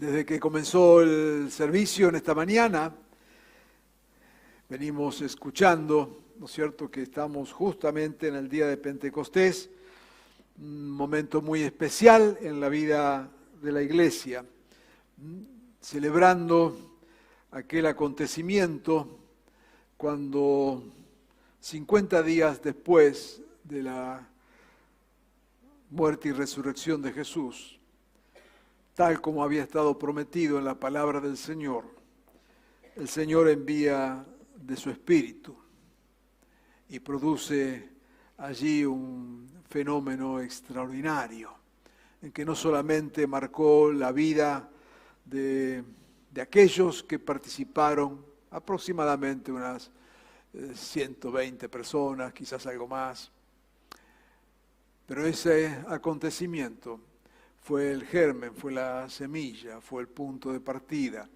Desde que comenzó el servicio en esta mañana, venimos escuchando, ¿no es cierto?, que estamos justamente en el día de Pentecostés, un momento muy especial en la vida de la Iglesia, celebrando aquel acontecimiento cuando 50 días después de la muerte y resurrección de Jesús, tal como había estado prometido en la palabra del Señor, el Señor envía de su Espíritu y produce allí un fenómeno extraordinario, en que no solamente marcó la vida de aquellos que participaron, aproximadamente unas 120 personas, quizás algo más, pero ese acontecimiento fue el germen, fue la semilla, fue el punto de partida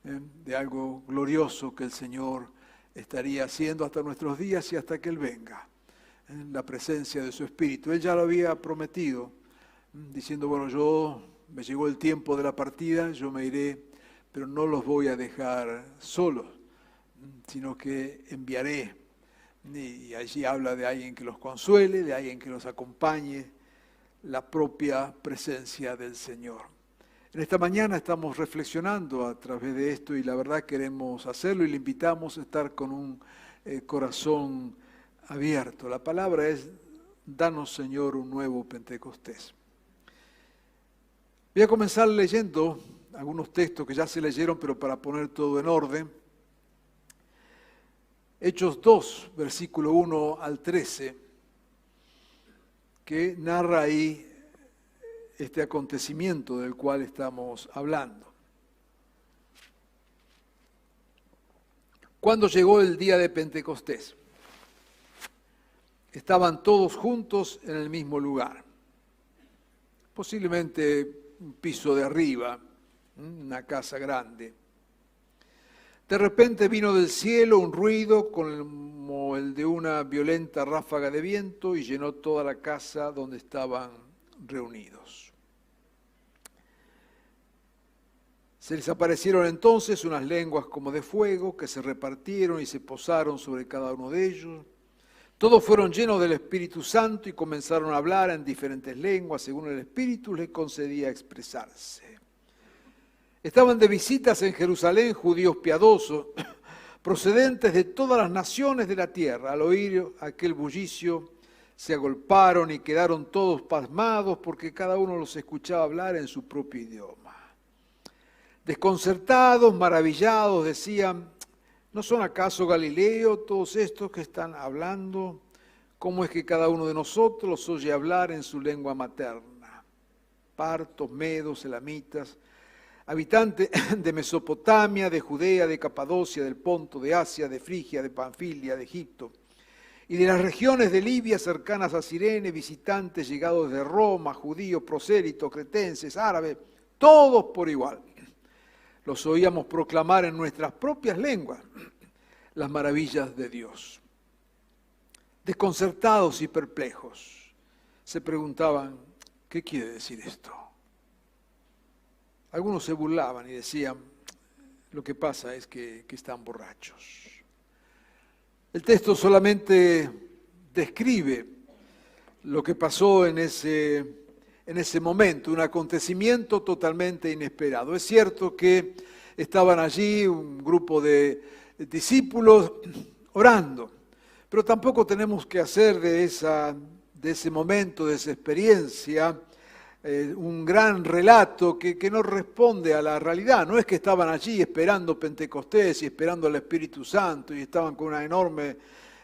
de algo glorioso que el Señor estaría haciendo hasta nuestros días y hasta que Él venga, en la presencia de su Espíritu. Él ya lo había prometido, diciendo, bueno, me llegó el tiempo de la partida, yo me iré, pero no los voy a dejar solos, sino que enviaré. Y allí habla de alguien que los consuele, de alguien que los acompañe, la propia presencia del Señor. En esta mañana estamos reflexionando a través de esto y la verdad queremos hacerlo y le invitamos a estar con un corazón abierto. La palabra es, danos Señor un nuevo Pentecostés. Voy a comenzar leyendo algunos textos que ya se leyeron, pero para poner todo en orden. Hechos 2, versículo 1 al 13, que narra ahí este acontecimiento del cual estamos hablando. Cuando llegó el día de Pentecostés, estaban todos juntos en el mismo lugar, posiblemente un piso de arriba, una casa grande. De repente vino del cielo un ruido como el de una violenta ráfaga de viento y llenó toda la casa donde estaban reunidos. Se les aparecieron entonces unas lenguas como de fuego que se repartieron y se posaron sobre cada uno de ellos. Todos fueron llenos del Espíritu Santo y comenzaron a hablar en diferentes lenguas según el Espíritu les concedía expresarse. Estaban de visitas en Jerusalén judíos piadosos, procedentes de todas las naciones de la tierra. Al oír aquel bullicio, se agolparon y quedaron todos pasmados porque cada uno los escuchaba hablar en su propio idioma. Desconcertados, maravillados, decían, ¿no son acaso galileos todos estos que están hablando? ¿Cómo es que cada uno de nosotros los oye hablar en su lengua materna? Partos, medos, elamitas, habitantes de Mesopotamia, de Judea, de Capadocia, del Ponto, de Asia, de Frigia, de Panfilia, de Egipto, y de las regiones de Libia cercanas a Cirene, visitantes llegados de Roma, judíos, prosélitos, cretenses, árabes, todos por igual. Los oíamos proclamar en nuestras propias lenguas las maravillas de Dios. Desconcertados y perplejos, se preguntaban, ¿qué quiere decir esto? Algunos se burlaban y decían, lo que pasa es que están borrachos. El texto solamente describe lo que pasó en ese momento, un acontecimiento totalmente inesperado. Es cierto que estaban allí un grupo de discípulos orando, pero tampoco tenemos que hacer de ese momento, de esa experiencia, un gran relato que no responde a la realidad. No es que estaban allí esperando Pentecostés y esperando al Espíritu Santo y estaban con una enorme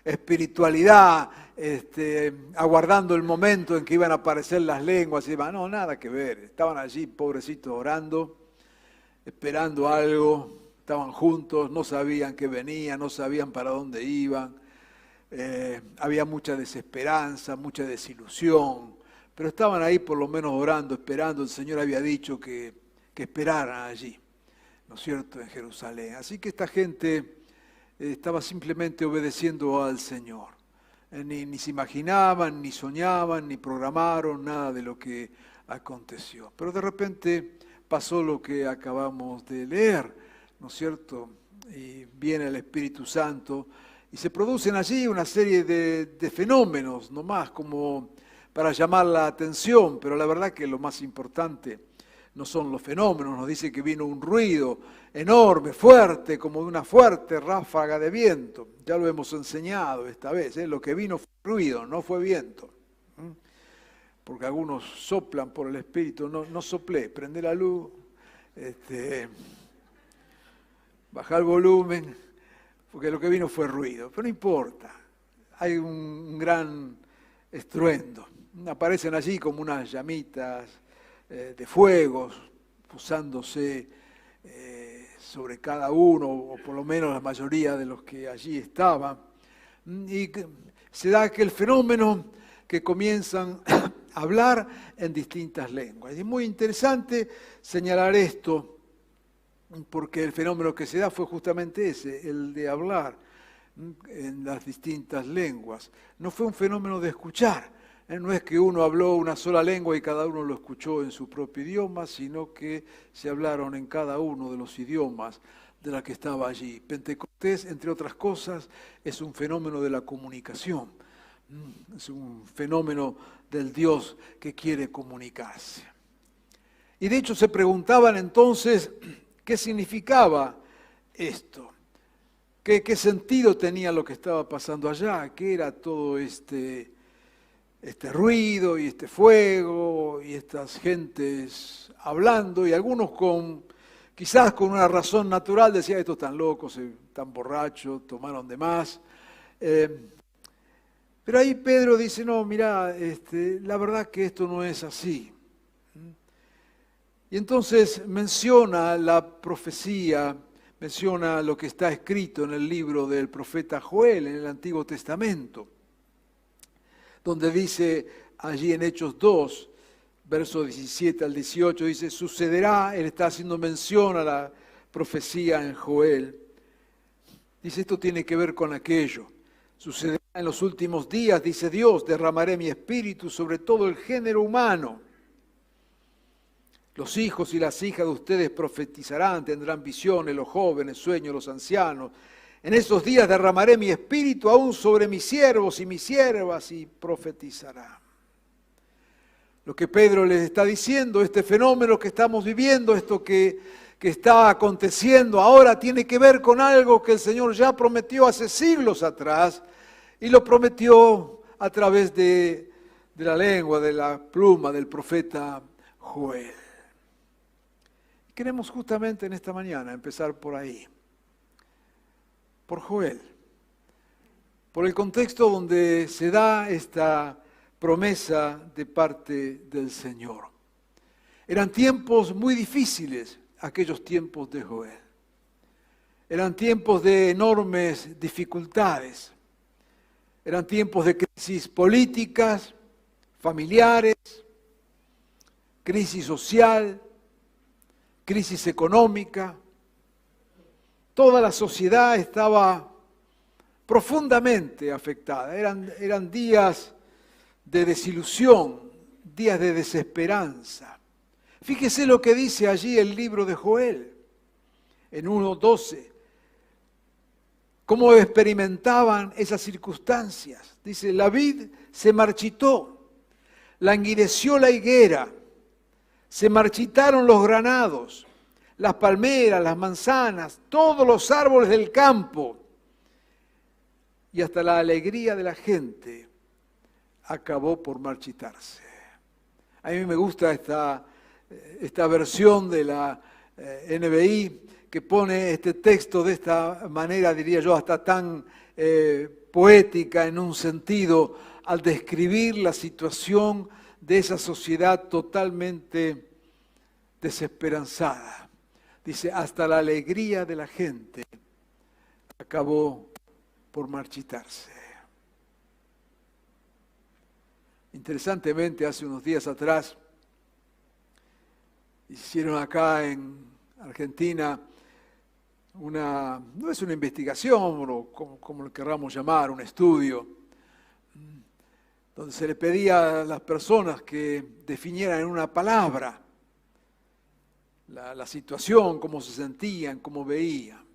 espiritualidad, aguardando el momento en que iban a aparecer las lenguas y demás. No, nada que ver. Estaban allí, pobrecitos, orando, esperando algo, estaban juntos, no sabían que venía, no sabían para dónde iban. Había mucha desesperanza, mucha desilusión. Pero estaban ahí por lo menos orando, esperando. El Señor había dicho que esperaran allí, ¿no es cierto?, en Jerusalén. Así que esta gente estaba simplemente obedeciendo al Señor. Ni se imaginaban, ni soñaban, ni programaron nada de lo que aconteció. Pero de repente pasó lo que acabamos de leer, ¿no es cierto? Y viene el Espíritu Santo y se producen allí una serie de fenómenos, nomás como para llamar la atención, pero la verdad que lo más importante no son los fenómenos. Nos dice que vino un ruido enorme, fuerte, como de una fuerte ráfaga de viento. Ya lo hemos enseñado esta vez, ¿eh? Lo que vino fue ruido, no fue viento. Porque algunos soplan por el Espíritu, no soplé, prende la luz, baja el volumen, porque lo que vino fue ruido, pero no importa, hay un gran estruendo. Aparecen allí como unas llamitas de fuegos, usándose sobre cada uno, o por lo menos la mayoría de los que allí estaban. Y se da aquel fenómeno que comienzan a hablar en distintas lenguas. Y es muy interesante señalar esto, porque el fenómeno que se da fue justamente ese, el de hablar en las distintas lenguas. No fue un fenómeno de escuchar, no es que uno habló una sola lengua y cada uno lo escuchó en su propio idioma, sino que se hablaron en cada uno de los idiomas de la que estaba allí. Pentecostés, entre otras cosas, es un fenómeno de la comunicación, es un fenómeno del Dios que quiere comunicarse. Y de hecho se preguntaban entonces qué significaba esto, qué sentido tenía lo que estaba pasando allá, qué era todo este ruido y este fuego y estas gentes hablando, y algunos quizás con una razón natural decían, estos están locos, están borrachos, tomaron de más. Pero ahí Pedro dice, no, mirá, la verdad que esto no es así. Y entonces menciona la profecía, menciona lo que está escrito en el libro del profeta Joel, en el Antiguo Testamento, donde dice allí en Hechos 2, versos 17 al 18, dice, sucederá, él está haciendo mención a la profecía en Joel, dice, esto tiene que ver con aquello, sucederá en los últimos días, dice Dios, derramaré mi espíritu sobre todo el género humano. Los hijos y las hijas de ustedes profetizarán, tendrán visiones, los jóvenes, sueños, los ancianos. En esos días derramaré mi espíritu aún sobre mis siervos y mis siervas y profetizarán. Lo que Pedro les está diciendo, este fenómeno que estamos viviendo, esto que está aconteciendo ahora, tiene que ver con algo que el Señor ya prometió hace siglos atrás y lo prometió a través de la lengua, de la pluma del profeta Joel. Queremos justamente en esta mañana empezar por ahí, por Joel, por el contexto donde se da esta promesa de parte del Señor. Eran tiempos muy difíciles, aquellos tiempos de Joel. Eran tiempos de enormes dificultades. Eran tiempos de crisis políticas, familiares, crisis social, crisis económica. Toda la sociedad estaba profundamente afectada. Eran días de desilusión, días de desesperanza. Fíjese lo que dice allí el libro de Joel, en 1:12. Cómo experimentaban esas circunstancias. Dice, la vid se marchitó, languideció la higuera, se marchitaron los granados, las palmeras, las manzanas, todos los árboles del campo, y hasta la alegría de la gente acabó por marchitarse. A mí me gusta esta versión de la NBI que pone este texto de esta manera, diría yo, hasta tan poética en un sentido, al describir la situación de esa sociedad totalmente desesperanzada. Dice, hasta la alegría de la gente acabó por marchitarse. Interesantemente, hace unos días atrás, hicieron acá en Argentina no es una investigación, o como lo querramos llamar, un estudio, donde se le pedía a las personas que definieran en una palabra la situación, cómo se sentían, cómo veían.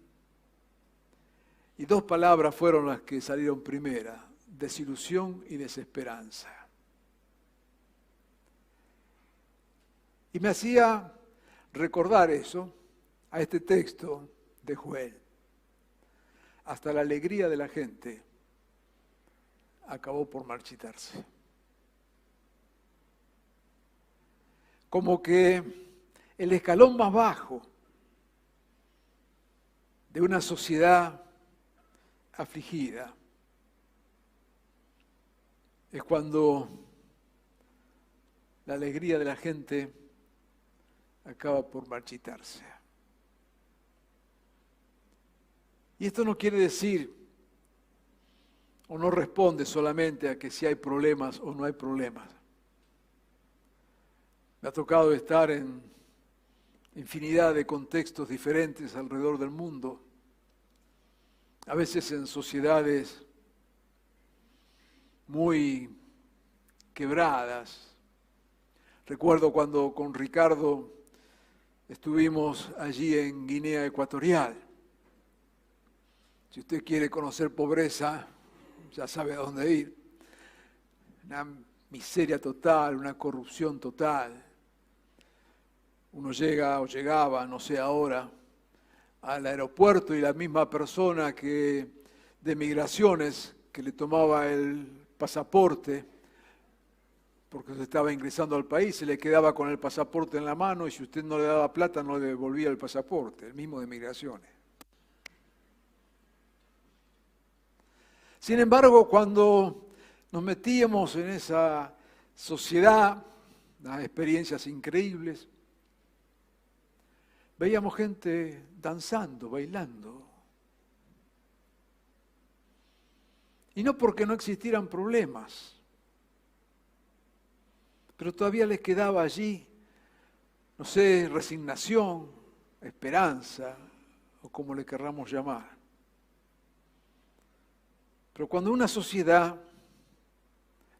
Y dos palabras fueron las que salieron primera: desilusión y desesperanza. Y me hacía recordar eso a este texto de Joel. Hasta la alegría de la gente acabó por marchitarse. Como que el escalón más bajo de una sociedad afligida es cuando la alegría de la gente acaba por marchitarse. Y esto no quiere decir, o no responde solamente a que si hay problemas o no hay problemas. Me ha tocado estar en infinidad de contextos diferentes alrededor del mundo, a veces en sociedades muy quebradas. Recuerdo cuando con Ricardo estuvimos allí en Guinea Ecuatorial. Si usted quiere conocer pobreza, ya sabe a dónde ir. Una miseria total, una corrupción total. Uno llega o llegaba, no sé ahora, al aeropuerto y la misma persona que de migraciones que le tomaba el pasaporte porque se estaba ingresando al país, se le quedaba con el pasaporte en la mano y si usted no le daba plata no le devolvía el pasaporte, el mismo de migraciones. Sin embargo, cuando nos metíamos en esa sociedad, las experiencias increíbles, veíamos gente danzando, bailando. Y no porque no existieran problemas, pero todavía les quedaba allí, no sé, resignación, esperanza, o como le querramos llamar. Pero cuando una sociedad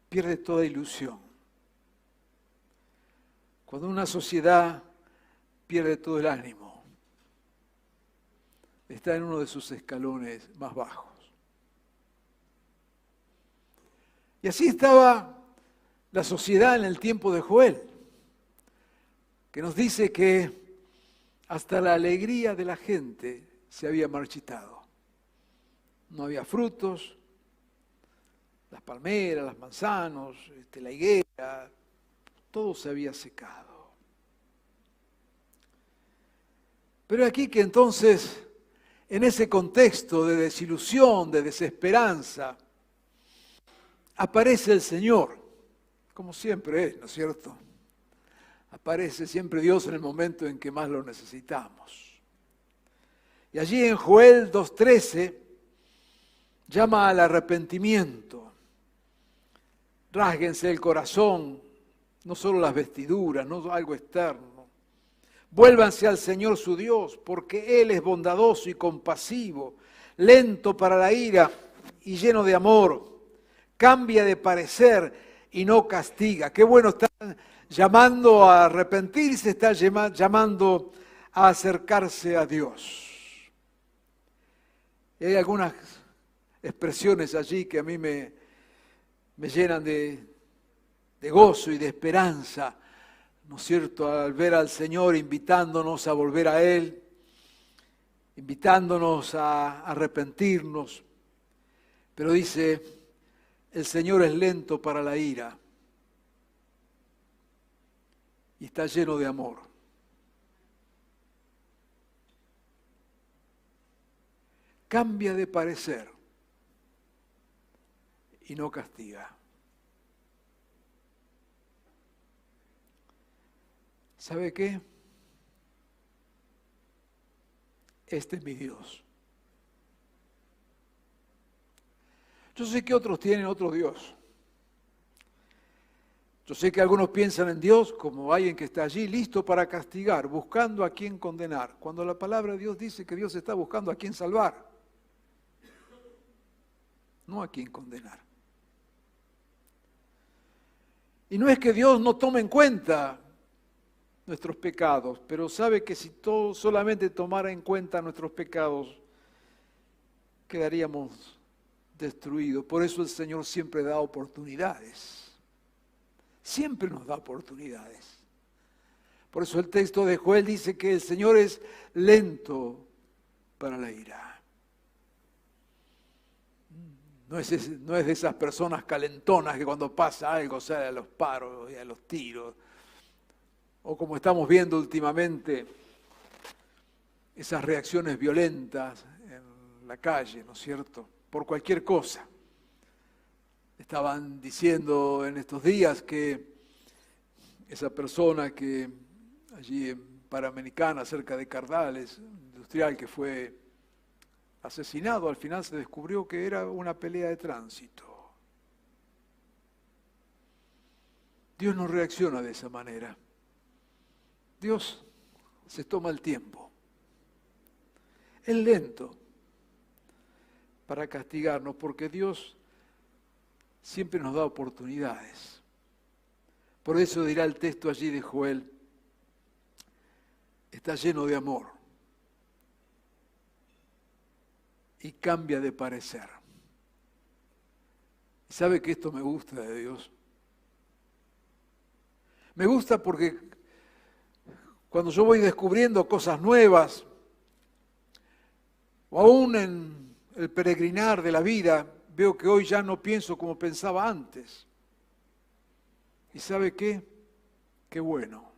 pierde toda ilusión, cuando una sociedad pierde todo el ánimo, está en uno de sus escalones más bajos. Y así estaba la sociedad en el tiempo de Joel, que nos dice que hasta la alegría de la gente se había marchitado. No había frutos, las palmeras, los manzanos, la higuera, todo se había secado. Pero aquí que entonces, en ese contexto de desilusión, de desesperanza, aparece el Señor, como siempre es, ¿no es cierto? Aparece siempre Dios en el momento en que más lo necesitamos. Y allí en Joel 2:13 llama al arrepentimiento. Rásguense el corazón, no solo las vestiduras, no algo externo. Vuélvanse al Señor su Dios, porque Él es bondadoso y compasivo, lento para la ira y lleno de amor. Cambia de parecer y no castiga. Qué bueno, está llamando a arrepentirse, está llamando a acercarse a Dios. Y hay algunas expresiones allí que a mí me llenan de gozo y de esperanza, ¿no es cierto?, al ver al Señor invitándonos a volver a Él, invitándonos a arrepentirnos. Pero dice, el Señor es lento para la ira y está lleno de amor. Cambia de parecer y no castiga. ¿Sabe qué? Este es mi Dios. Yo sé que otros tienen otro Dios. Yo sé que algunos piensan en Dios como alguien que está allí listo para castigar, buscando a quien condenar, cuando la palabra de Dios dice que Dios está buscando a quien salvar, no a quien condenar. Y no es que Dios no tome en cuenta nuestros pecados, pero sabe que si solamente tomara en cuenta nuestros pecados, quedaríamos destruidos. Por eso el Señor siempre da oportunidades. Siempre nos da oportunidades. Por eso el texto de Joel dice que el Señor es lento para la ira. No es de esas personas calentonas que cuando pasa algo sale a los paros y a los tiros. O como estamos viendo últimamente, esas reacciones violentas en la calle, ¿no es cierto? Por cualquier cosa. Estaban diciendo en estos días que esa persona que allí en Panamericana, cerca de Cardales, industrial que fue asesinado, al final se descubrió que era una pelea de tránsito. Dios no reacciona de esa manera. Dios se toma el tiempo. Es lento para castigarnos porque Dios siempre nos da oportunidades. Por eso dirá el texto allí de Joel, está lleno de amor y cambia de parecer. ¿Sabe que esto me gusta de Dios? Me gusta porque cuando yo voy descubriendo cosas nuevas, o aún en el peregrinar de la vida, veo que hoy ya no pienso como pensaba antes. ¿Y sabe qué? Qué bueno.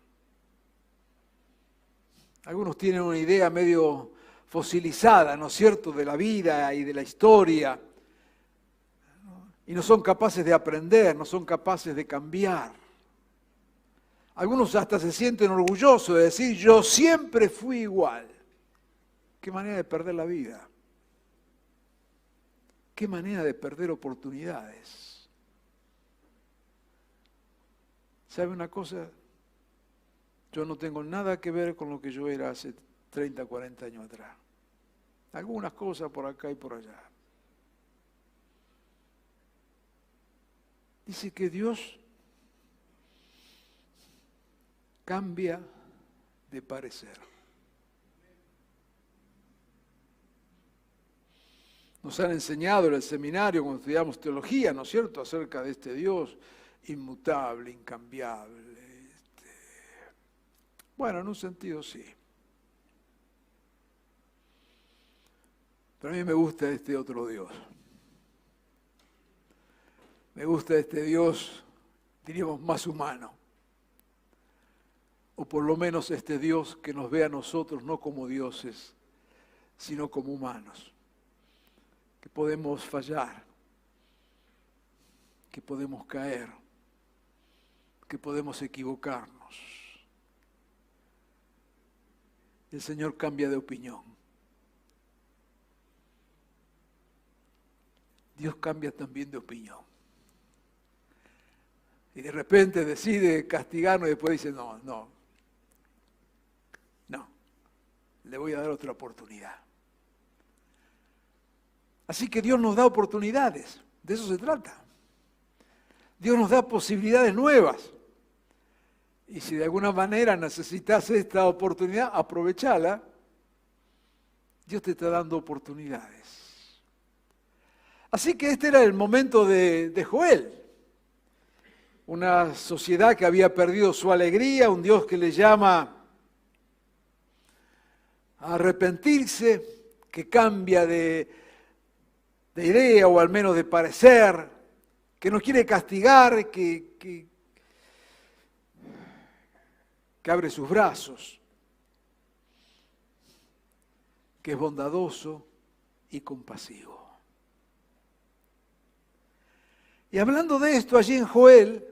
Algunos tienen una idea medio fosilizada, ¿no es cierto?, de la vida y de la historia, y no son capaces de aprender, no son capaces de cambiar. Algunos hasta se sienten orgullosos de decir, yo siempre fui igual. Qué manera de perder la vida. Qué manera de perder oportunidades. ¿Sabe una cosa? Yo no tengo nada que ver con lo que yo era hace 30, 40 años atrás. Algunas cosas por acá y por allá. Dice que Dios cambia de parecer. Nos han enseñado en el seminario cuando estudiamos teología, ¿no es cierto?, acerca de este Dios inmutable, incambiable. Bueno, en un sentido sí. Pero a mí me gusta este otro Dios. Me gusta este Dios, diríamos, más humano. O por lo menos este Dios que nos ve a nosotros no como dioses, sino como humanos. Que podemos fallar, que podemos caer, que podemos equivocarnos. El Señor cambia de opinión. Dios cambia también de opinión. Y de repente decide castigarnos y después dice, no, le voy a dar otra oportunidad. Así que Dios nos da oportunidades, de eso se trata. Dios nos da posibilidades nuevas. Y si de alguna manera necesitas esta oportunidad, aprovechala. Dios te está dando oportunidades. Así que este era el momento de Joel. Una sociedad que había perdido su alegría, un Dios que le llama a arrepentirse, que cambia de idea o al menos de parecer, que no quiere castigar, que abre sus brazos, que es bondadoso y compasivo. Y hablando de esto allí en Joel,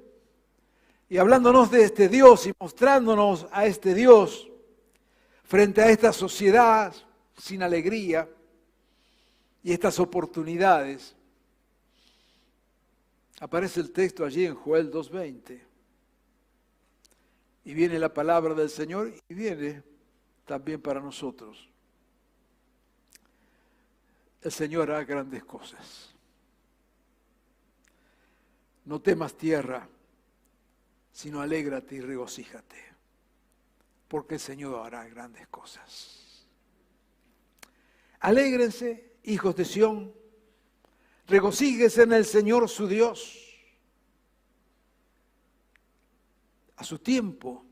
y hablándonos de este Dios y mostrándonos a este Dios frente a esta sociedad sin alegría y estas oportunidades, aparece el texto allí en Joel 2:20. Y viene la palabra del Señor y viene también para nosotros. El Señor hará grandes cosas. No temas tierra, sino alégrate y regocíjate. porque el Señor hará grandes cosas. Alégrense, hijos de Sión, regocíguense en el Señor su Dios. A su tiempo,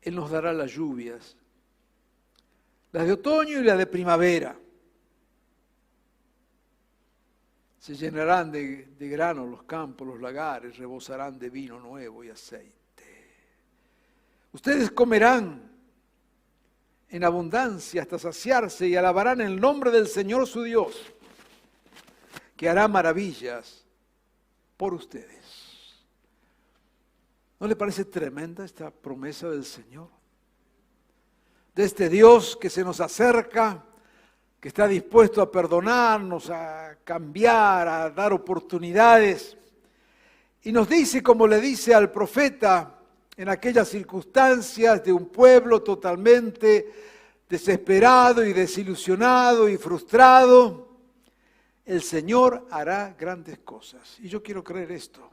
Él nos dará las lluvias, las de otoño y las de primavera. Se llenarán de grano los campos, los lagares, rebosarán de vino nuevo y aceite. Ustedes comerán en abundancia hasta saciarse y alabarán el nombre del Señor su Dios, que hará maravillas por ustedes. ¿No le parece tremenda esta promesa del Señor? De este Dios que se nos acerca, que está dispuesto a perdonarnos, a cambiar, a dar oportunidades. Y nos dice, como le dice al profeta, en aquellas circunstancias de un pueblo totalmente desesperado y desilusionado y frustrado, el Señor hará grandes cosas. Y yo quiero creer esto.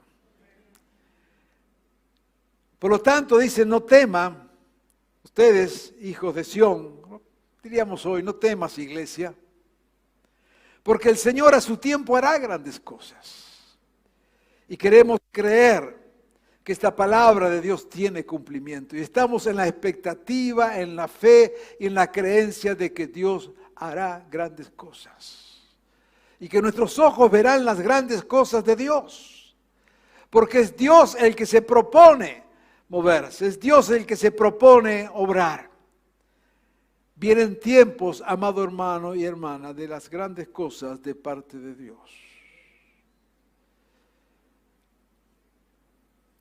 Por lo tanto, dice, no teman, ustedes, hijos de Sión, diríamos hoy, no temas, iglesia, porque el Señor a su tiempo hará grandes cosas. Y queremos creer que esta palabra de Dios tiene cumplimiento. Y estamos en la expectativa, en la fe y en la creencia de que Dios hará grandes cosas. Y que nuestros ojos verán las grandes cosas de Dios. Porque es Dios el que se propone moverse, es Dios el que se propone obrar. Vienen tiempos, amado hermano y hermana, de las grandes cosas de parte de Dios.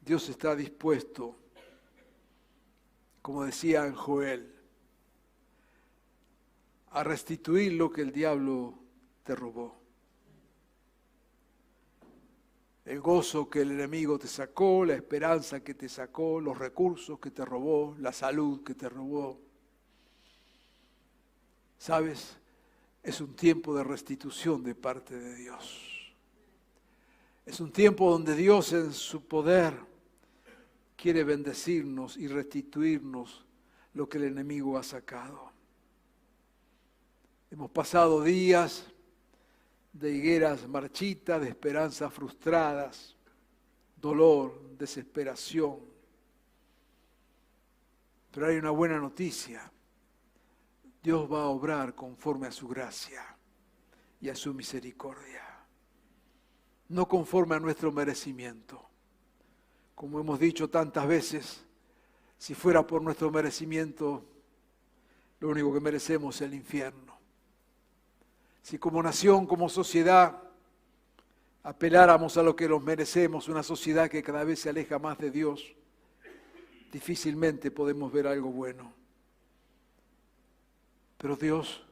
Dios está dispuesto, como decía en Joel, a restituir lo que el diablo te robó. El gozo que el enemigo te sacó, la esperanza que te sacó, los recursos que te robó, la salud que te robó. ¿Sabes? Es un tiempo de restitución de parte de Dios. Es un tiempo donde Dios en su poder quiere bendecirnos y restituirnos lo que el enemigo ha sacado. Hemos pasado días de higueras marchitas, de esperanzas frustradas, dolor, desesperación. Pero hay una buena noticia. Dios va a obrar conforme a su gracia y a su misericordia, no conforme a nuestro merecimiento. Como hemos dicho tantas veces, si fuera por nuestro merecimiento, lo único que merecemos es el infierno. Si como nación, como sociedad, apeláramos a lo que nos merecemos, una sociedad que cada vez se aleja más de Dios, difícilmente podemos ver algo bueno. Pero Dios,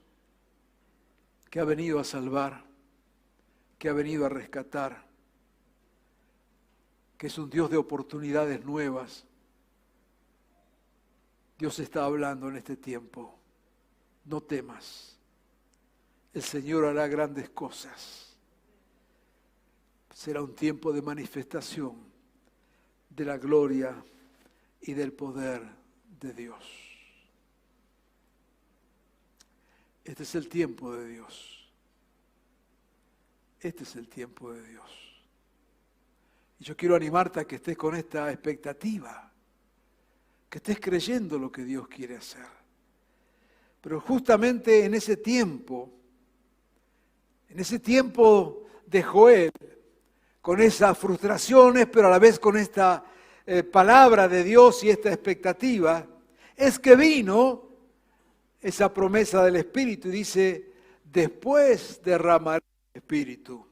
que ha venido a salvar, que ha venido a rescatar, que es un Dios de oportunidades nuevas, Dios está hablando en este tiempo. No temas, el Señor hará grandes cosas. Será un tiempo de manifestación de la gloria y del poder de Dios. Este es el tiempo de Dios. Este es el tiempo de Dios. Y yo quiero animarte a que estés con esta expectativa, que estés creyendo lo que Dios quiere hacer. Pero justamente en ese tiempo de Joel, con esas frustraciones, pero a la vez con esta palabra de Dios y esta expectativa, es que vino esa promesa del Espíritu y dice, después derramaré el Espíritu.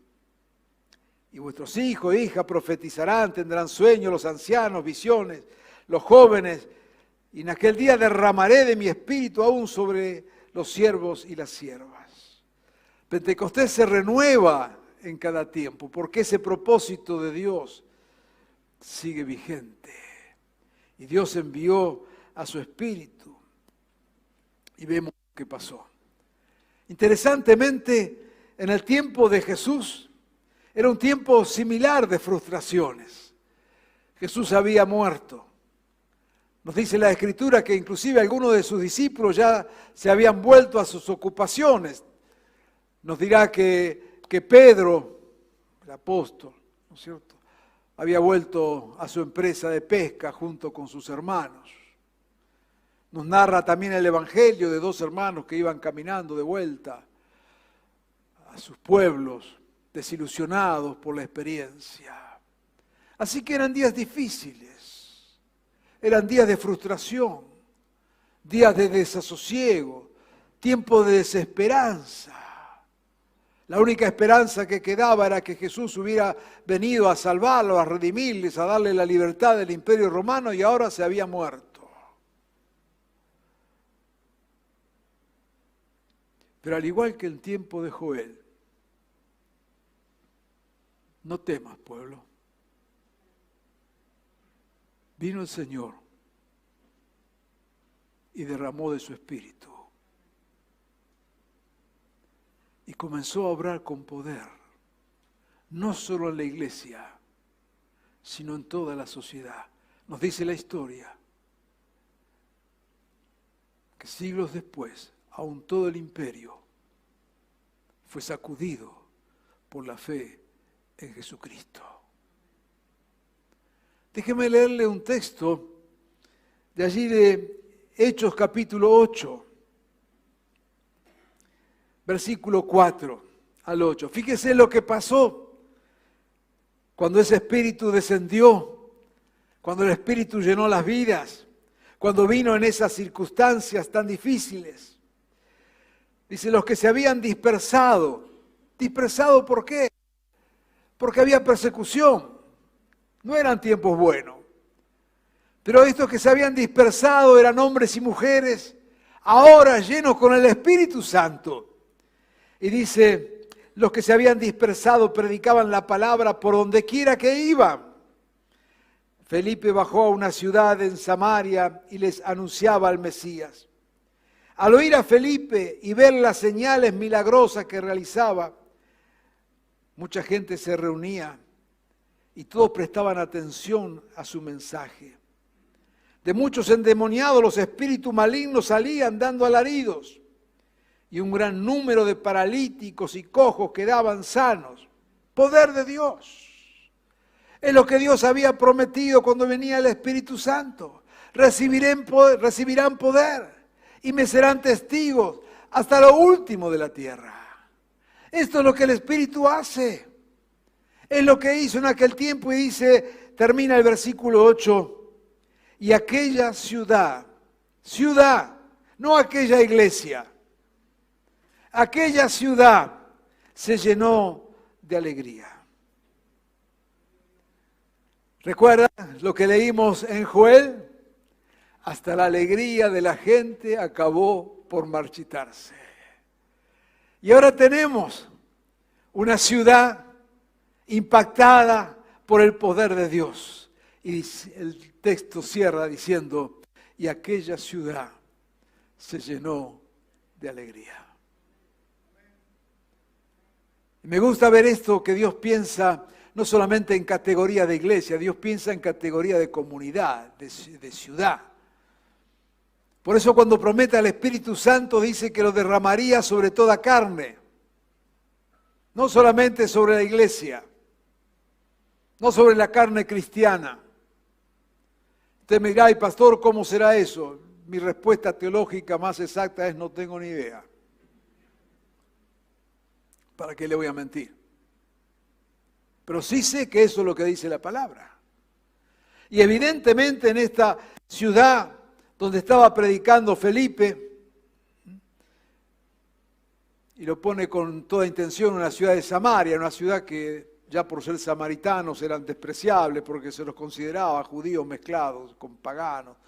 Y vuestros hijos e hijas profetizarán, tendrán sueños, los ancianos, visiones, los jóvenes, y en aquel día derramaré de mi Espíritu aún sobre los siervos y las siervas. Pentecostés se renueva en cada tiempo, porque ese propósito de Dios sigue vigente. Y Dios envió a su Espíritu. Y vemos lo que pasó. Interesantemente, en el tiempo de Jesús, era un tiempo similar de frustraciones. Jesús había muerto. Nos dice la Escritura que inclusive algunos de sus discípulos ya se habían vuelto a sus ocupaciones. Nos dirá que Pedro, el apóstol, ¿no es cierto?, había vuelto a su empresa de pesca junto con sus hermanos. Nos narra también el Evangelio de dos hermanos que iban caminando de vuelta a sus pueblos, desilusionados por la experiencia. Así que eran días difíciles, eran días de frustración, días de desasosiego, tiempo de desesperanza. La única esperanza que quedaba era que Jesús hubiera venido a salvarlos, a redimirles, a darle la libertad del Imperio Romano y ahora se había muerto. Pero al igual que el tiempo de Joel, no temas, pueblo. Vino el Señor y derramó de su espíritu. Y comenzó a obrar con poder, no solo en la iglesia, sino en toda la sociedad. Nos dice la historia que siglos después, aún todo el imperio fue sacudido por la fe en Jesucristo. Déjeme leerle un texto de allí de Hechos capítulo 8. Versículo 4 al 8. Fíjese lo que pasó cuando ese espíritu descendió, cuando el espíritu llenó las vidas, cuando vino en esas circunstancias tan difíciles. Dice, los que se habían dispersado. ¿Dispersado por qué? Porque había persecución. No eran tiempos buenos. Pero estos que se habían dispersado eran hombres y mujeres, ahora llenos con el Espíritu Santo. Y dice, los que se habían dispersado predicaban la palabra por donde quiera que iban. Felipe bajó a una ciudad en Samaria y les anunciaba al Mesías. Al oír a Felipe y ver las señales milagrosas que realizaba, mucha gente se reunía y todos prestaban atención a su mensaje. De muchos endemoniados los espíritus malignos salían dando alaridos. Y un gran número de paralíticos y cojos quedaban sanos. Poder de Dios. Es lo que Dios había prometido cuando venía el Espíritu Santo. Recibirán poder y me serán testigos hasta lo último de la tierra. Esto es lo que el Espíritu hace. Es lo que hizo en aquel tiempo y dice, termina el versículo 8, y aquella ciudad, no aquella iglesia, aquella ciudad se llenó de alegría. ¿Recuerdan lo que leímos en Joel? Hasta la alegría de la gente acabó por marchitarse. Y ahora tenemos una ciudad impactada por el poder de Dios. Y el texto cierra diciendo, y aquella ciudad se llenó de alegría. Me gusta ver esto, que Dios piensa no solamente en categoría de iglesia, Dios piensa en categoría de comunidad, de ciudad. Por eso cuando promete al Espíritu Santo dice que lo derramaría sobre toda carne, no solamente sobre la iglesia, no sobre la carne cristiana. Usted me dirá, ay pastor, ¿cómo será eso? Mi respuesta teológica más exacta es no tengo ni idea. ¿Para qué le voy a mentir? Pero sí sé que eso es lo que dice la palabra. Y evidentemente en esta ciudad donde estaba predicando Felipe, y lo pone con toda intención, una ciudad de Samaria, una ciudad que ya por ser samaritanos eran despreciables porque se los consideraba judíos mezclados con paganos,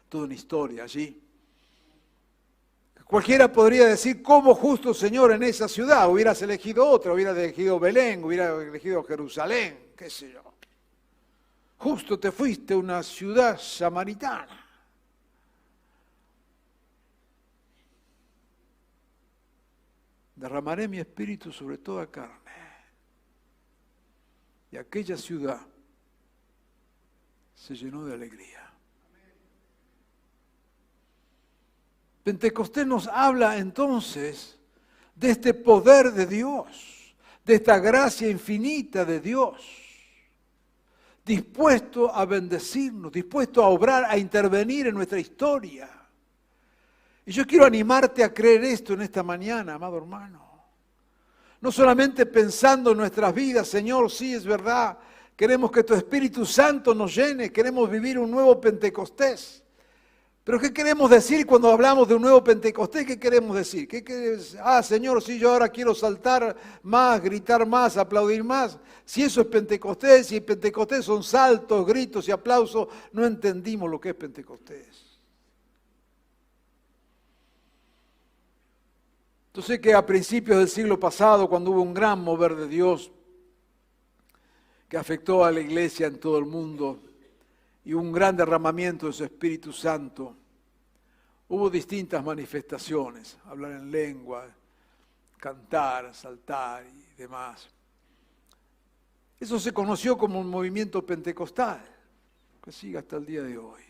toda una historia allí. Cualquiera podría decir, ¿cómo justo Señor en esa ciudad? Hubieras elegido otra, hubieras elegido Belén, hubieras elegido Jerusalén, qué sé yo. Justo te fuiste a una ciudad samaritana. Derramaré mi espíritu sobre toda carne. Y aquella ciudad se llenó de alegría. Pentecostés nos habla entonces de este poder de Dios, de esta gracia infinita de Dios, dispuesto a bendecirnos, dispuesto a obrar, a intervenir en nuestra historia. Y yo quiero animarte a creer esto en esta mañana, amado hermano. No solamente pensando en nuestras vidas, Señor, sí es verdad, queremos que tu Espíritu Santo nos llene, queremos vivir un nuevo Pentecostés. Pero ¿qué queremos decir cuando hablamos de un nuevo Pentecostés? ¿Qué queremos decir? Señor, sí, yo ahora quiero saltar más, gritar más, aplaudir más. Si eso es Pentecostés, si Pentecostés son saltos, gritos y aplausos, no entendimos lo que es Pentecostés. Yo sé que a principios del siglo pasado, cuando hubo un gran mover de Dios que afectó a la iglesia en todo el mundo, y un gran derramamiento de su Espíritu Santo, hubo distintas manifestaciones, hablar en lengua, cantar, saltar y demás. Eso se conoció como un movimiento pentecostal, que sigue hasta el día de hoy.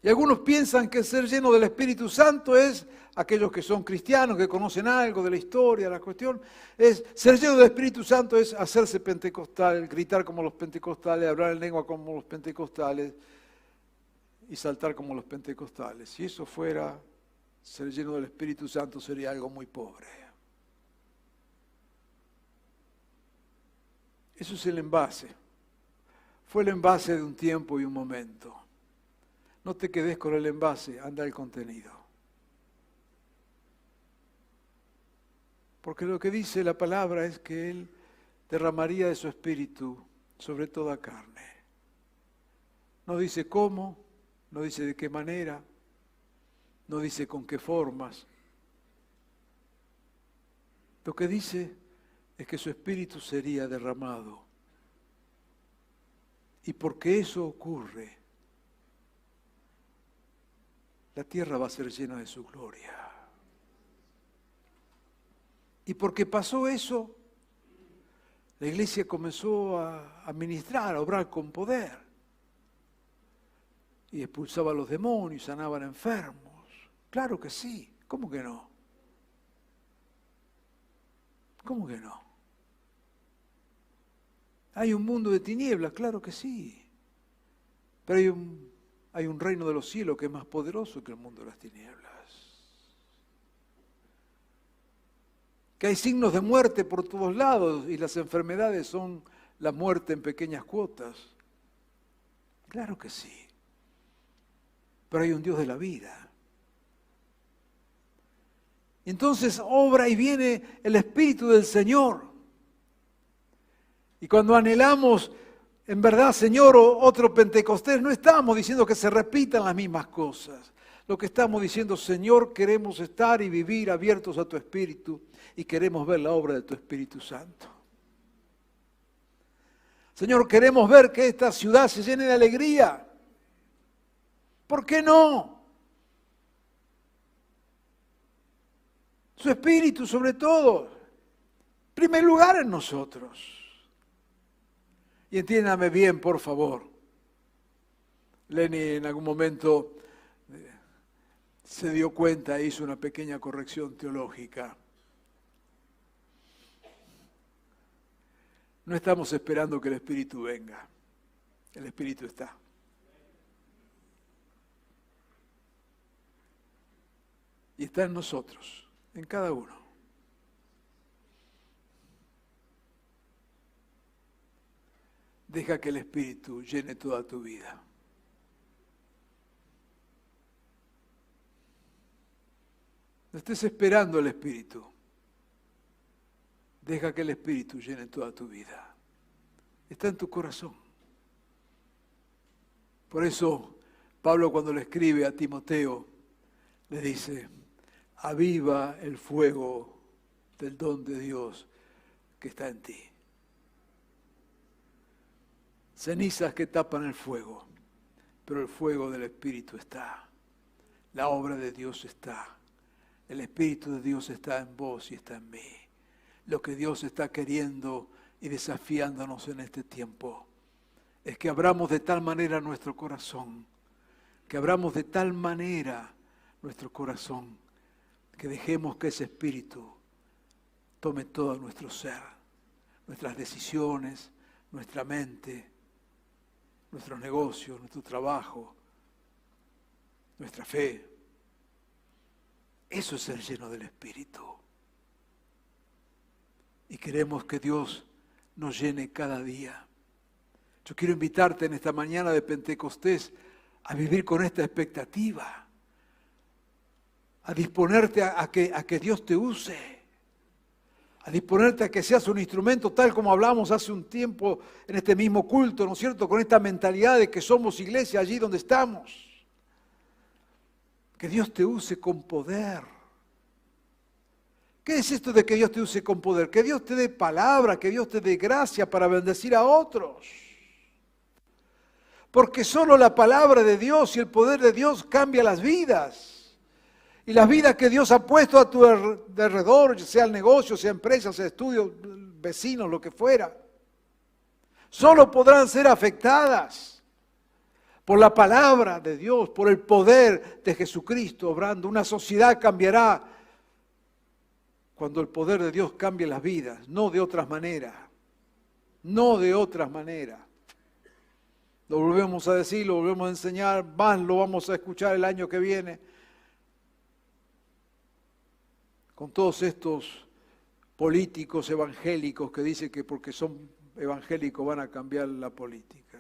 Y algunos piensan que ser lleno del Espíritu Santo es, aquellos que son cristianos, que conocen algo de la historia, la cuestión, es ser lleno del Espíritu Santo es hacerse pentecostal, gritar como los pentecostales, hablar en lengua como los pentecostales y saltar como los pentecostales. Si eso fuera ser lleno del Espíritu Santo, sería algo muy pobre. Eso es el envase. Fue el envase de un tiempo y un momento. No te quedes con el envase, anda al contenido. Porque lo que dice la palabra es que Él derramaría de su Espíritu sobre toda carne. No dice cómo, no dice de qué manera, no dice con qué formas. Lo que dice es que su Espíritu sería derramado. Y porque eso ocurre, la tierra va a ser llena de su gloria. Y porque pasó eso, la iglesia comenzó a ministrar, a obrar con poder. Y expulsaba a los demonios, sanaban enfermos. Claro que sí, ¿cómo que no? ¿Cómo que no? Hay un mundo de tinieblas, claro que sí. Pero hay un reino de los cielos que es más poderoso que el mundo de las tinieblas. Que hay signos de muerte por todos lados y las enfermedades son la muerte en pequeñas cuotas. Claro que sí. Pero hay un Dios de la vida. Entonces obra y viene el Espíritu del Señor. Y cuando anhelamos, en verdad, Señor, otro Pentecostés, no estamos diciendo que se repitan las mismas cosas. Lo que estamos diciendo, Señor, queremos estar y vivir abiertos a tu Espíritu y queremos ver la obra de tu Espíritu Santo. Señor, queremos ver que esta ciudad se llene de alegría. ¿Por qué no? Su Espíritu sobre todo. Primer lugar en nosotros. Y entiéndame bien, por favor. Lenny en algún momento se dio cuenta e hizo una pequeña corrección teológica. No estamos esperando que el Espíritu venga. El Espíritu está. Y está en nosotros, en cada uno. Deja que el Espíritu llene toda tu vida. No estés esperando el Espíritu. Deja que el Espíritu llene toda tu vida. Está en tu corazón. Por eso Pablo, cuando le escribe a Timoteo, le dice: aviva el fuego del don de Dios que está en ti. Cenizas que tapan el fuego, pero el fuego del Espíritu está. La obra de Dios está. El Espíritu de Dios está en vos y está en mí. Lo que Dios está queriendo y desafiándonos en este tiempo es que abramos de tal manera nuestro corazón, que abramos de tal manera nuestro corazón, que dejemos que ese Espíritu tome todo nuestro ser, nuestras decisiones, nuestra mente, nuestros negocios, nuestro trabajo, nuestra fe. Eso es ser lleno del Espíritu. Y queremos que Dios nos llene cada día. Yo quiero invitarte en esta mañana de Pentecostés a vivir con esta expectativa, a disponerte a que Dios te use, a disponerte a que seas un instrumento tal como hablamos hace un tiempo en este mismo culto, ¿no es cierto? Con esta mentalidad de que somos iglesia allí donde estamos. Que Dios te use con poder. ¿Qué es esto de que Dios te use con poder? Que Dios te dé palabra, que Dios te dé gracia para bendecir a otros. Porque solo la palabra de Dios y el poder de Dios cambia las vidas. Y las vidas que Dios ha puesto a tu alrededor, sea el negocio, sea empresa, sea estudio, vecinos, lo que fuera, solo podrán ser afectadas por la palabra de Dios, por el poder de Jesucristo obrando. Una sociedad cambiará cuando el poder de Dios cambie las vidas, no de otras maneras. No de otras maneras. Lo volvemos a decir, lo volvemos a enseñar, más lo vamos a escuchar el año que viene. Con todos estos políticos evangélicos que dicen que porque son evangélicos van a cambiar la política.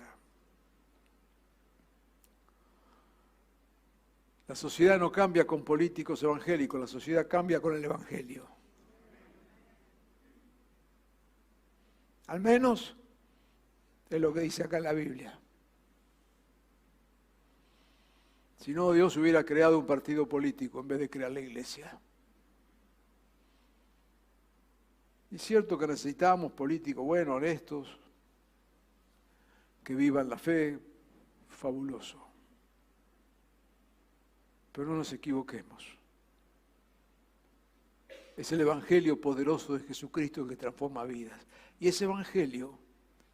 La sociedad no cambia con políticos evangélicos, la sociedad cambia con el Evangelio. Al menos es lo que dice acá en la Biblia. Si no, Dios hubiera creado un partido político en vez de crear la iglesia. Y es cierto que necesitamos políticos buenos, honestos, que vivan la fe, fabuloso. Pero no nos equivoquemos. Es el Evangelio poderoso de Jesucristo el que transforma vidas. Y ese Evangelio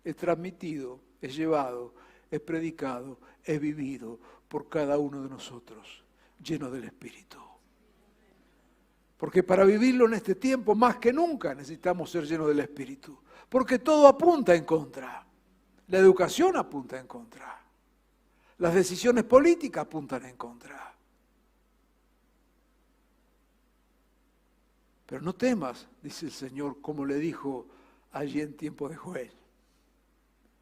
es transmitido, es llevado, es predicado, es vivido por cada uno de nosotros, lleno del Espíritu. Porque para vivirlo en este tiempo, más que nunca, necesitamos ser llenos del Espíritu. Porque todo apunta en contra. La educación apunta en contra. Las decisiones políticas apuntan en contra. Pero no temas, dice el Señor, como le dijo allí en tiempo de Joel.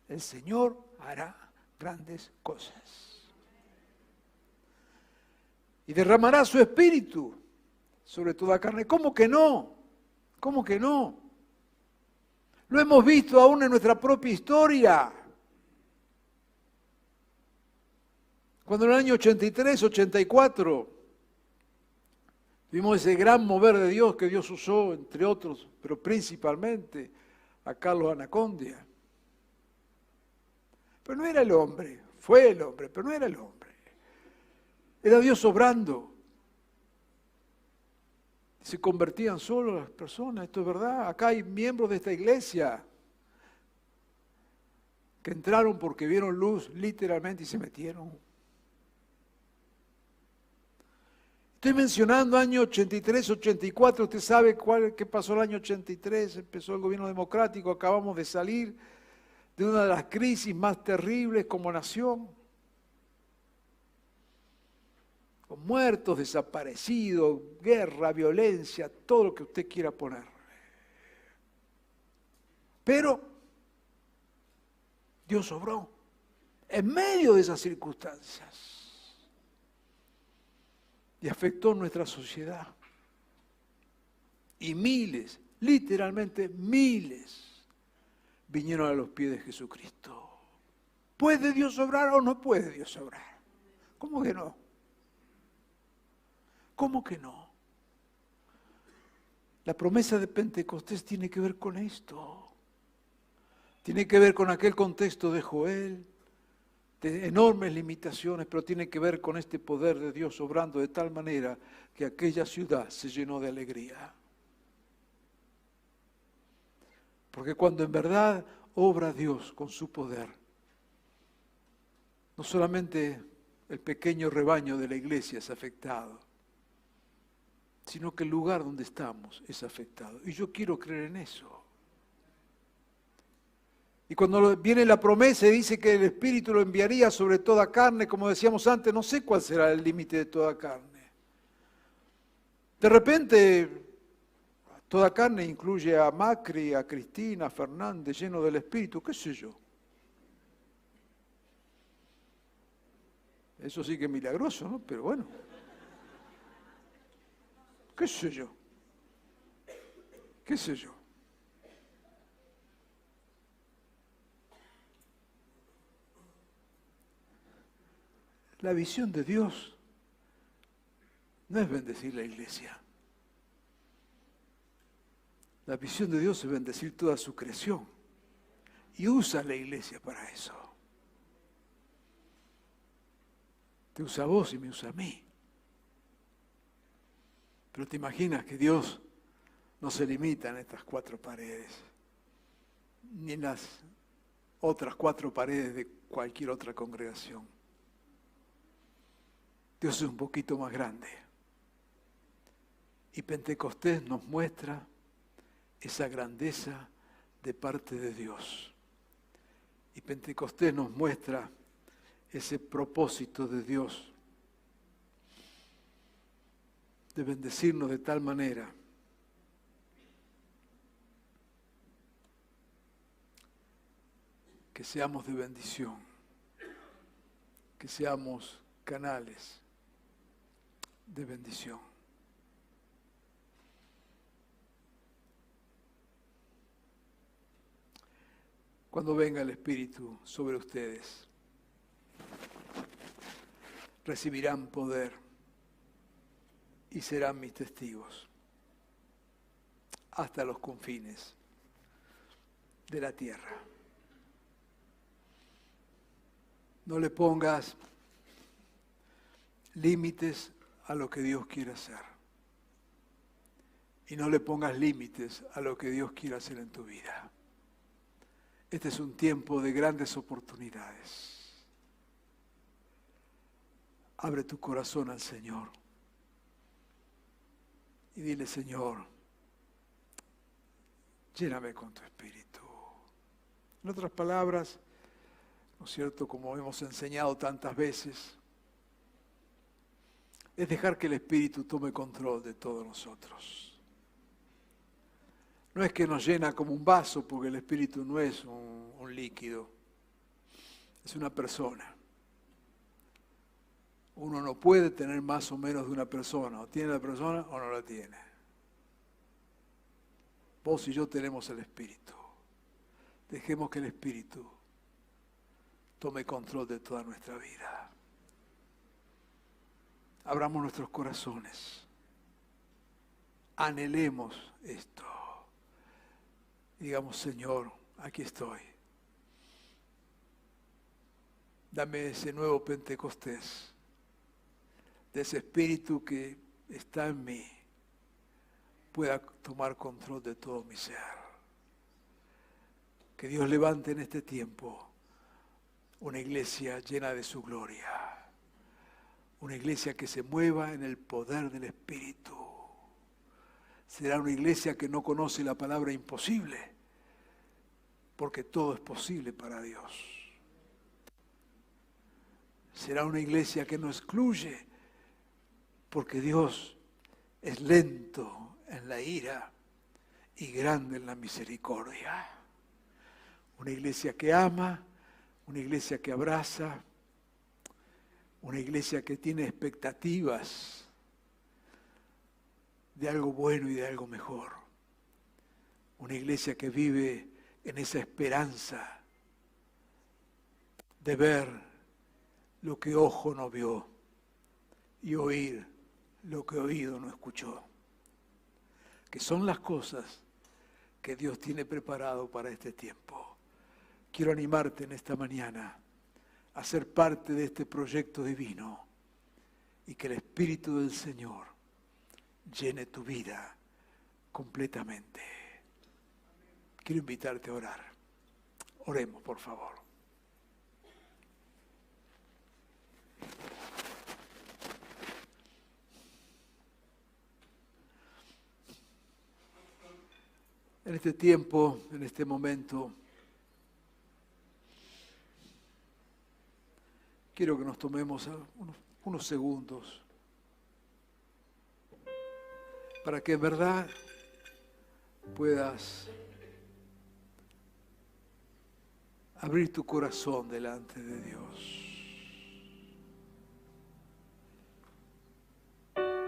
El Señor hará grandes cosas. Y derramará su espíritu sobre toda carne. ¿Cómo que no? ¿Cómo que no? Lo hemos visto aún en nuestra propia historia. Cuando en el año 83, 84, vimos ese gran mover de Dios que Dios usó, entre otros, pero principalmente a Carlos Anacondia. Pero no era el hombre, fue el hombre, pero no era el hombre. Era Dios obrando. Se convertían solo las personas, esto es verdad. Acá hay miembros de esta iglesia que entraron porque vieron luz literalmente y se metieron. Estoy mencionando año 83, 84, usted sabe qué pasó el año 83, empezó el gobierno democrático, acabamos de salir de una de las crisis más terribles como nación, con muertos, desaparecidos, guerra, violencia, todo lo que usted quiera poner. Pero Dios obró en medio de esas circunstancias. Y afectó nuestra sociedad. Y miles, literalmente miles, vinieron a los pies de Jesucristo. ¿Puede Dios obrar o no puede Dios obrar? ¿Cómo que no? ¿Cómo que no? La promesa de Pentecostés tiene que ver con esto. Tiene que ver con aquel contexto de Joel, de enormes limitaciones, pero tiene que ver con este poder de Dios obrando de tal manera que aquella ciudad se llenó de alegría. Porque cuando en verdad obra Dios con su poder, no solamente el pequeño rebaño de la iglesia es afectado, sino que el lugar donde estamos es afectado. Y yo quiero creer en eso. Y cuando viene la promesa y dice que el Espíritu lo enviaría sobre toda carne, como decíamos antes, no sé cuál será el límite de toda carne. De repente, toda carne incluye a Macri, a Cristina, a Fernández, lleno del Espíritu, qué sé yo. Eso sí que es milagroso, ¿no? Pero bueno. ¿Qué sé yo? ¿Qué sé yo? La visión de Dios no es bendecir la iglesia. La visión de Dios es bendecir toda su creación. Y usa la iglesia para eso. Te usa a vos y me usa a mí. Pero te imaginas que Dios no se limita en estas 4 paredes, ni en las otras 4 paredes de cualquier otra congregación. Dios es un poquito más grande. Y Pentecostés nos muestra esa grandeza de parte de Dios. Y Pentecostés nos muestra ese propósito de Dios de bendecirnos de tal manera que seamos de bendición, que seamos canales de bendición. Cuando venga el Espíritu sobre ustedes, recibirán poder y serán mis testigos hasta los confines de la tierra. No le pongas límites a lo que Dios quiere hacer. Y no le pongas límites a lo que Dios quiere hacer en tu vida. Este es un tiempo de grandes oportunidades. Abre tu corazón al Señor. Y dile, Señor, lléname con tu Espíritu. En otras palabras, ¿no es cierto? Como hemos enseñado tantas veces, es dejar que el Espíritu tome control de todos nosotros. No es que nos llena como un vaso, porque el Espíritu no es un líquido, es una persona. Uno no puede tener más o menos de una persona, o tiene la persona o no la tiene. Vos y yo tenemos el Espíritu. Dejemos que el Espíritu tome control de toda nuestra vida. Abramos nuestros corazones. Anhelemos esto. Digamos, Señor, aquí estoy. Dame ese nuevo Pentecostés, de ese Espíritu que está en mí, pueda tomar control de todo mi ser. Que Dios levante en este tiempo una iglesia llena de su gloria. Una iglesia que se mueva en el poder del Espíritu. Será una iglesia que no conoce la palabra imposible, porque todo es posible para Dios. Será una iglesia que no excluye, porque Dios es lento en la ira y grande en la misericordia. Una iglesia que ama, una iglesia que abraza, una iglesia que tiene expectativas de algo bueno y de algo mejor. Una iglesia que vive en esa esperanza de ver lo que ojo no vio y oír lo que oído no escuchó. Que son las cosas que Dios tiene preparado para este tiempo. Quiero animarte en esta mañana a ser parte de este proyecto divino y que el Espíritu del Señor llene tu vida completamente. Quiero invitarte a orar. Oremos, por favor. En este tiempo, en este momento, quiero que nos tomemos unos segundos para que en verdad puedas abrir tu corazón delante de Dios,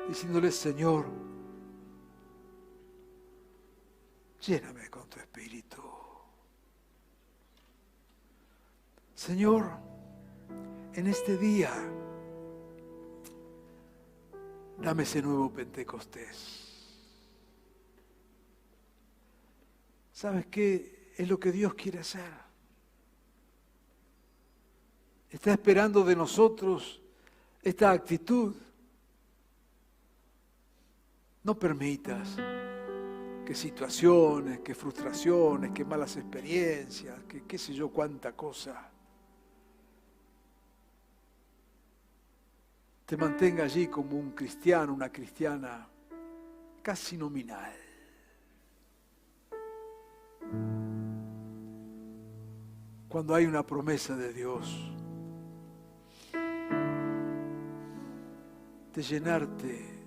diciéndole: Señor, lléname con tu Espíritu. Señor, en este día, dame ese nuevo Pentecostés. ¿Sabes qué es lo que Dios quiere hacer? Está esperando de nosotros esta actitud. No permitas que situaciones, que frustraciones, que malas experiencias, que qué sé yo cuánta cosa, te mantenga allí como un cristiano, una cristiana casi nominal. Cuando hay una promesa de Dios de llenarte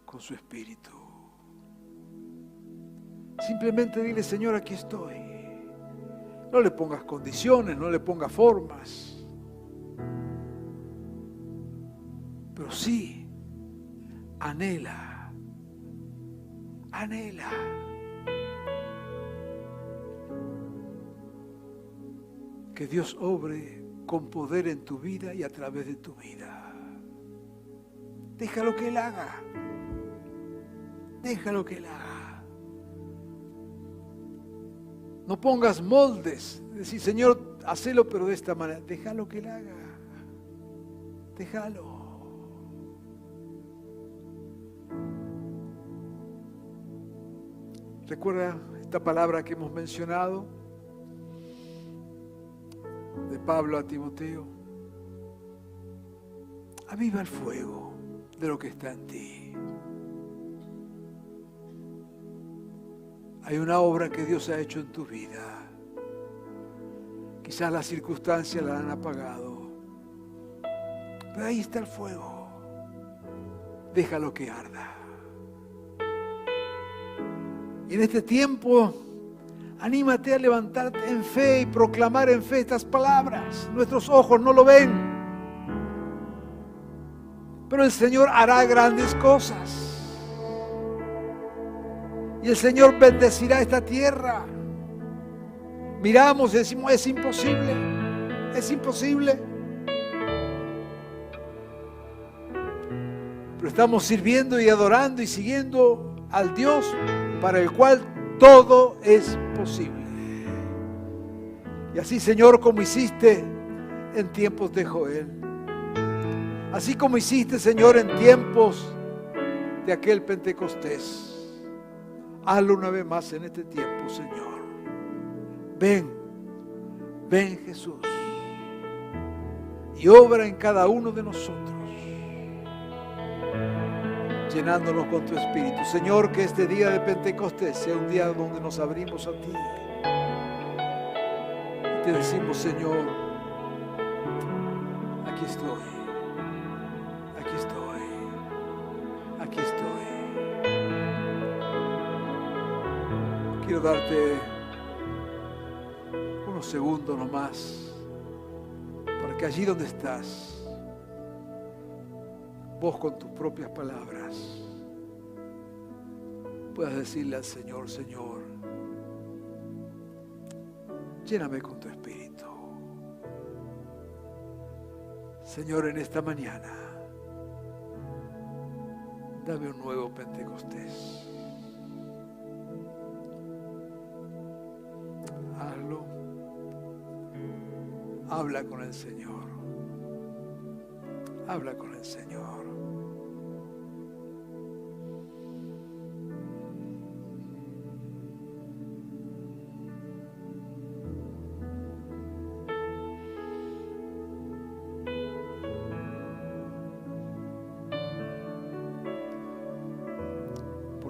con su Espíritu. Simplemente dile: Señor, aquí estoy. No le pongas condiciones, no le pongas formas. Pero sí, anhela que Dios obre con poder en tu vida y a través de tu vida. Déjalo que Él haga. Déjalo que Él haga. No pongas moldes. Decir: Señor, hacelo pero de esta manera. Déjalo que Él haga. Déjalo. Recuerda esta palabra que hemos mencionado de Pablo a Timoteo: aviva el fuego de lo que está en ti. Hay una obra que Dios ha hecho en tu vida. Quizás las circunstancias la han apagado, pero ahí está el fuego. Déjalo que arda. Y en este tiempo, anímate a levantarte en fe y proclamar en fe estas palabras. Nuestros ojos no lo ven, pero el Señor hará grandes cosas. Y el Señor bendecirá esta tierra. Miramos y decimos: es imposible, es imposible. Pero estamos sirviendo y adorando y siguiendo al Dios para el cual todo es posible. Y así, Señor, como hiciste en tiempos de Joel, así como hiciste, Señor, en tiempos de aquel Pentecostés, hazlo una vez más en este tiempo, Señor. Ven Jesús, y obra en cada uno de nosotros, llenándonos con tu Espíritu. Señor, que este día de Pentecostés sea un día donde nos abrimos a ti y te decimos: Señor, aquí estoy, aquí estoy, aquí estoy. Quiero darte unos segundos nomás para que allí donde estás, vos con tus propias palabras puedas decirle al Señor: Señor, lléname con tu Espíritu. Señor, en esta mañana, dame un nuevo Pentecostés. Hazlo. Habla con el Señor. Habla con el Señor.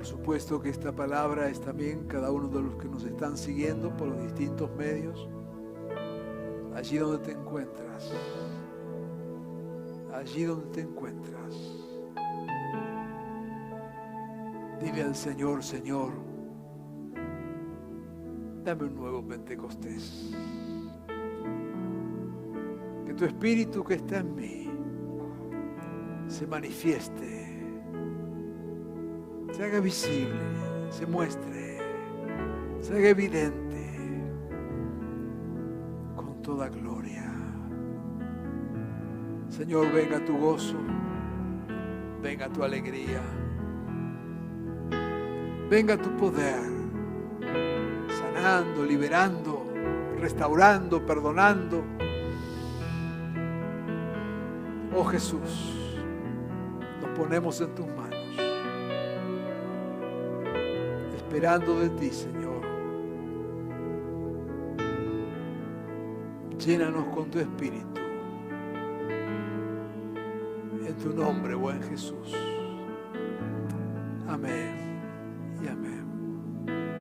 Por supuesto que esta palabra es también cada uno de los que nos están siguiendo por los distintos medios, allí donde te encuentras, allí donde te encuentras. Dile al Señor, Señor, dame un nuevo Pentecostés. Que tu Espíritu que está en mí se manifieste, se haga visible, se muestre, se haga evidente con toda gloria. Señor, venga tu gozo, venga tu alegría, venga tu poder, sanando, liberando, restaurando, perdonando. Oh Jesús, nos ponemos en tus manos, esperando de ti, Señor. Llénanos con tu Espíritu. En tu nombre, buen Jesús. Amén.